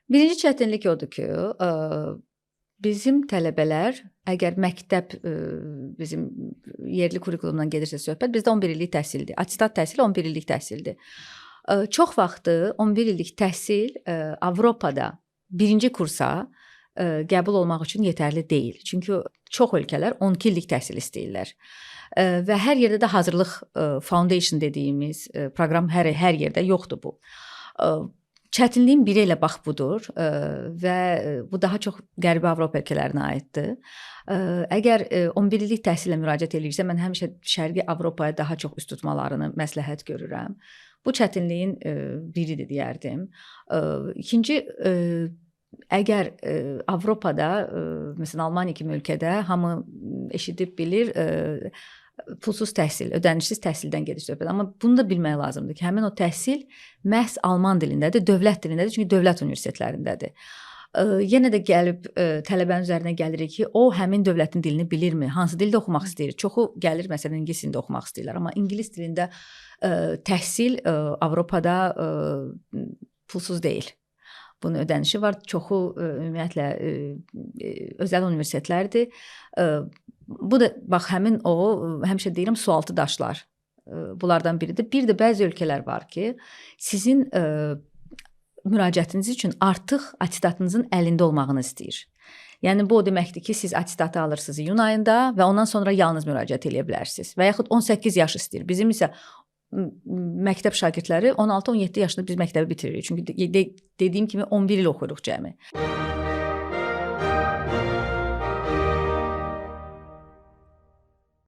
Birinci çətinlik odur ki, bizim tələbələr əgər məktəb bizim yerli kurikulumdan gedirsə söhbət, bizdə 11 illik təhsildir. Attestat təhsili 11 illik təhsildir. Çox vaxtı 11 illik təhsil Avropada birinci kursa qəbul olmaq üçün yetərli deyil. Çünki çox ölkələr 12 illik təhsil istəyirlər. Və hər yerdə də hazırlıq foundation dediyimiz proqram hər yerdə yoxdur bu. Çətinliyin biri elə bax budur və bu daha çox Qərbi Avropa ölkələrinə aiddir. Əgər 11 illik təhsillə müraciət edirsə, mən həmişə Şərqi Avropaya daha çox üst tutmalarını məsləhət görürəm. Bu çətinliyin biridir deyərdim. İkinci, əgər Avropada, məsələn Almaniya kimi ölkədə hamı eşidib bilir, pulsuz təhsil, ödənişsiz təhsildən gedir söhbət. Amma bunu da bilmək lazımdır ki, həmin o təhsil məhz alman dilindədir, dövlət dilindədir, çünki dövlət universitetlərindədir. Yenə də gəlib tələbənin üzərinə gəlirik ki, o həmin dövlətin dilini bilirmi? Hansı dildə oxumaq istəyir? Çoxu gəlir məsələn ingilis dilində oxumaq istəyirlər, amma ingilis dilində təhsil Avropada pulsuz deyil. Bunun ödənişi var. Çoxu ümumiyyətlə özəl universitetlərdir. Bu da bax həmin o həmişə deyirəm sualtı daşlar. Bunlardan biridir. Bir də bəzi ölkələr var ki, sizin müraciətiniz üçün artıq attestatınızın əlində olmağını istəyir. Yəni bu o deməkdir ki, siz attestatı alırsınız iyun ayında və ondan sonra yalnız müraciət edə bilərsiniz. Və yaxud 18 yaş istəyir. Bizim isə məktəb şagirdləri 16-17 yaşında biz məktəbi bitiririk. Çünki dediyim kimi 11 il oxuyuruq cəmi.